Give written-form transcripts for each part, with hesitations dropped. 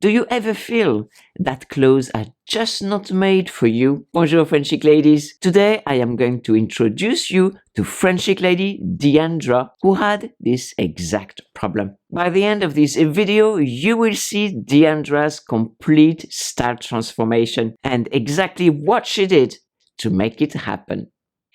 Do you ever feel that clothes are just not made for you? Bonjour French Chic ladies. Today I am going to introduce you to French Chic lady Deandra, who had this exact problem. By the end of this video, you will see Deandra's complete style transformation and exactly what she did to make it happen.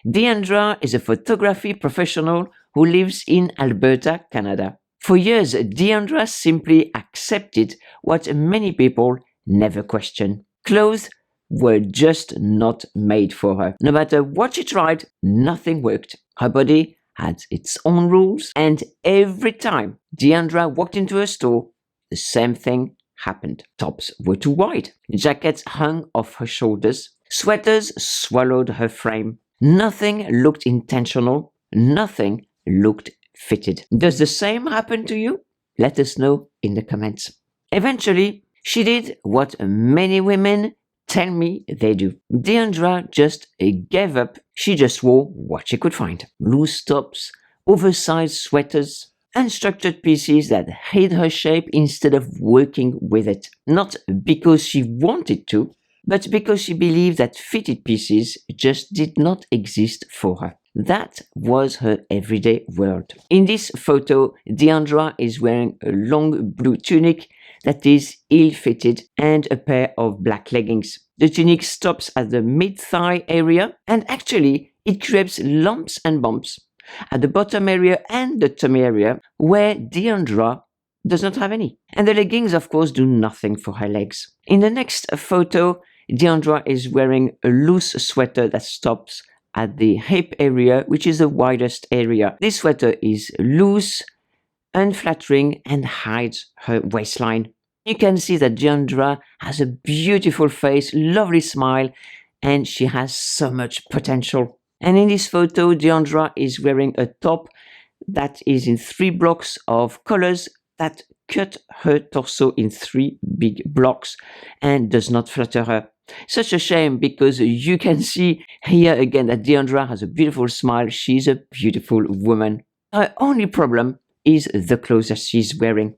Deandra is a photography professional who lives in Alberta, Canada. For years, Deandra simply accepted what many people never question. Clothes were just not made for her. No matter what she tried, nothing worked. Her body had its own rules, and every time Deandra walked into a store, the same thing happened. Tops were too wide, jackets hung off her shoulders, sweaters swallowed her frame. Nothing looked intentional, nothing looked fitted. Does the same happen to you? Let us know in the comments. Eventually, she did what many women tell me they do. Deandra just gave up. She just wore what she could find. Loose tops, oversized sweaters, unstructured pieces that hid her shape instead of working with it. Not because she wanted to, but because she believed that fitted pieces just did not exist for her. That was her everyday world. In this photo, Deandra is wearing a long blue tunic that is ill-fitted and a pair of black leggings. The tunic stops at the mid-thigh area, and actually it creates lumps and bumps at the bottom area and the tummy area where Deandra does not have any. And the leggings, of course, do nothing for her legs. In the next photo, Deandra is wearing a loose sweater that stops at the hip area, which is the widest area. This sweater is loose, unflattering, and hides her waistline. You can see that Deandra has a beautiful face, lovely smile, and she has so much potential. And in this photo, Deandra is wearing a top that is in 3 blocks of colors that cut her torso in 3 big blocks and does not flatter her. Such a shame, because you can see here again that Deandra has a beautiful smile. She's a beautiful woman. Her only problem is the clothes that she's wearing.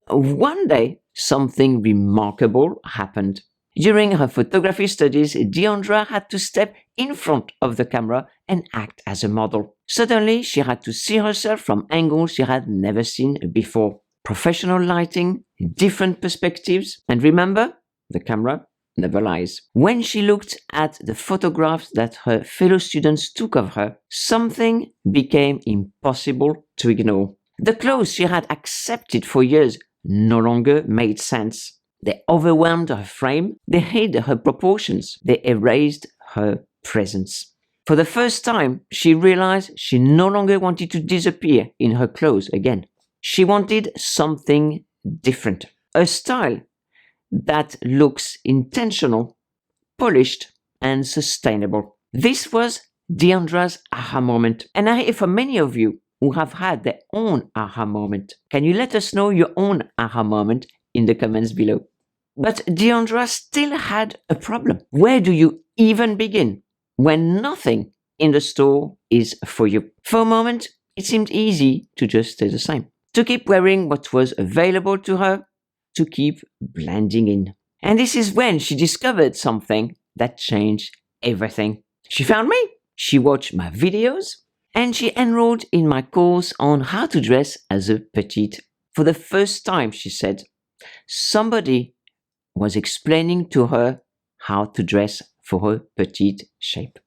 One day, something remarkable happened. During her photography studies, Deandra had to step in front of the camera and act as a model. Suddenly, she had to see herself from angles she had never seen before. Professional lighting, different perspectives, and remember, the camera never lies. When she looked at the photographs that her fellow students took of her, something became impossible to ignore. The clothes she had accepted for years no longer made sense. They overwhelmed her frame, they hid her proportions, they erased her presence. For the first time, she realized she no longer wanted to disappear in her clothes again. She wanted something different, a style that looks intentional, polished, and sustainable. This was Deandra's aha moment. And I hear from many of you who have had their own aha moment. Can you let us know your own aha moment in the comments below? But Deandra still had a problem. Where do you even begin when nothing in the store is for you? For a moment, it seemed easy to just stay the same, to keep wearing what was available to her, to keep blending in. And this is when she discovered something that changed everything. She found me, she watched my videos, and she enrolled in my course on how to dress as a petite. For the first time, she said, somebody was explaining to her how to dress for her petite shape.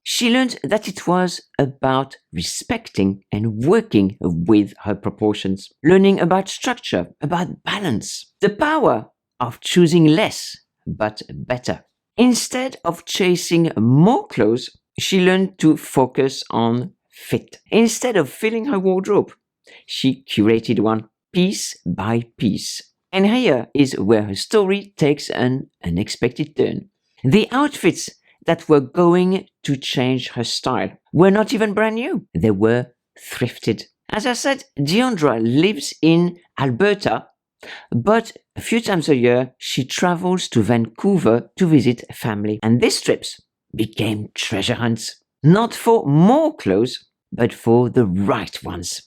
She learned that it was about respecting and working with her proportions, learning about structure, about balance, the power of choosing less but better. Instead of chasing more clothes, she learned to focus on fit. Instead of filling her wardrobe, she curated one piece by piece. And here is where her story takes an unexpected turn. The outfits that were going to change her style were not even brand new. They were thrifted. As I said, Deandra lives in Alberta, but a few times a year, she travels to Vancouver to visit family. And these trips became treasure hunts. Not for more clothes, but for the right ones.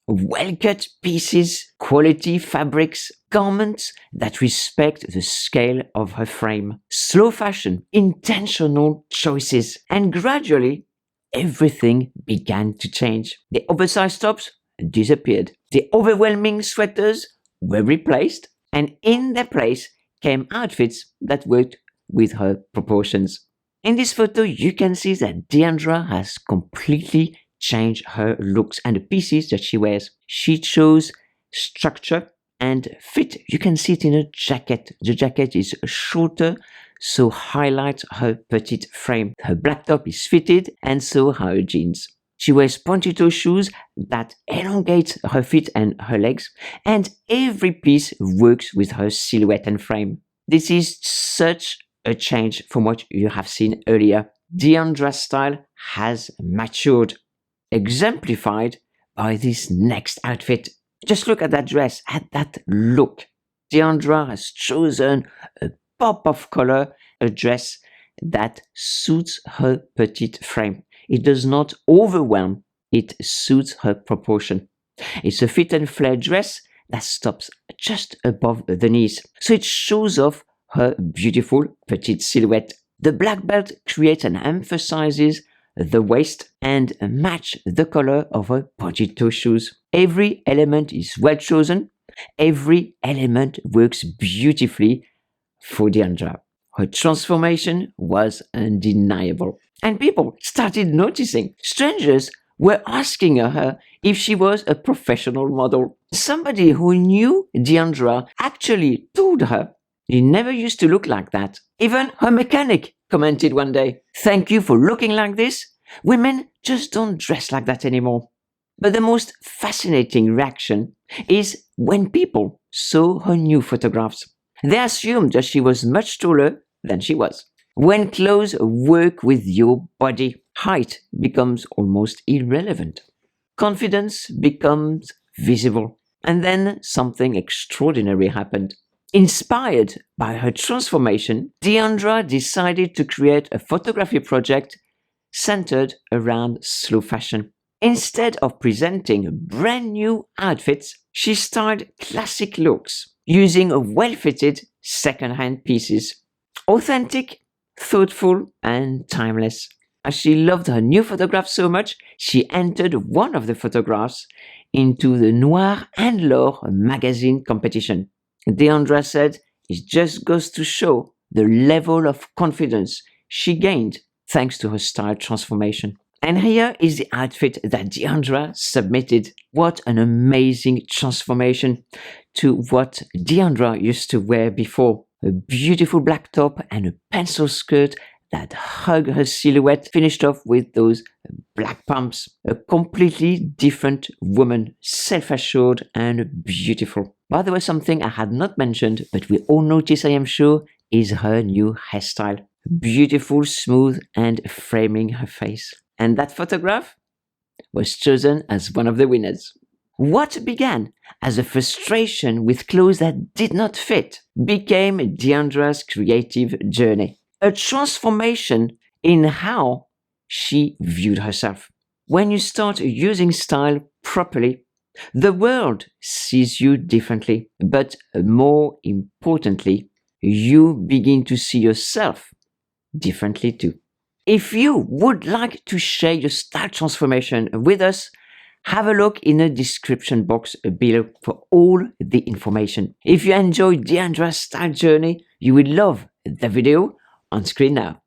well-cut pieces, quality fabrics, garments that respect the scale of her frame, slow fashion, intentional choices, and gradually everything began to change. The oversized tops disappeared. The overwhelming sweaters were replaced, and in their place came outfits that worked with her proportions. In this photo, you can see that Deandra has completely changed her looks and the pieces that she wears. She chose structure and fit. You can see it in her jacket. The jacket is shorter, so highlights her petite frame. Her black top is fitted, and so are her jeans. She wears pointy-toe shoes that elongate her feet and her legs, and every piece works with her silhouette and frame. This is such a change from what you have seen earlier. Deandra's style has matured, exemplified by this next outfit. Just look at that dress, at that look. Deandra has chosen a pop of color, a dress that suits her petite frame. It does not overwhelm, it suits her proportion. It's a fit and flare dress that stops just above the knees, so it shows off her beautiful petite silhouette. The black belt creates and emphasizes the waist and match the color of her pointy-toe shoes. Every element is well chosen. Every element works beautifully for Deandra. Her transformation was undeniable. And people started noticing. Strangers were asking her if she was a professional model. Somebody who knew Deandra actually told her, "You never used to look like that." Even her mechanic commented one day, "Thank you for looking like this. Women just don't dress like that anymore." But the most fascinating reaction is when people saw her new photographs. They assumed that she was much taller than she was. When clothes work with your body, height becomes almost irrelevant. Confidence becomes visible. And then something extraordinary happened. Inspired by her transformation, Deandra decided to create a photography project centered around slow fashion. Instead of presenting brand new outfits, she styled classic looks using well-fitted second-hand pieces. Authentic, thoughtful, and timeless. As she loved her new photograph so much, she entered one of the photographs into the NOIR LORE magazine competition. Deandra said, "It just goes to show the level of confidence she gained thanks to her style transformation." And here is the outfit that Deandra submitted. What an amazing transformation to what Deandra used to wear before. A beautiful black top and a pencil skirt that hug her silhouette, finished off with those black pumps. A completely different woman, self-assured and beautiful. By the way, something I had not mentioned, but we all notice, I am sure, is her new hairstyle. Beautiful, smooth, and framing her face. And that photograph was chosen as one of the winners. What began as a frustration with clothes that did not fit became Deandra's creative journey. A transformation in how she viewed herself. When you start using style properly, the world sees you differently, but more importantly, you begin to see yourself differently too. If you would like to share your style transformation with us, have a look in the description box below for all the information. If you enjoyed Deandra's style journey, you will love the video on screen now.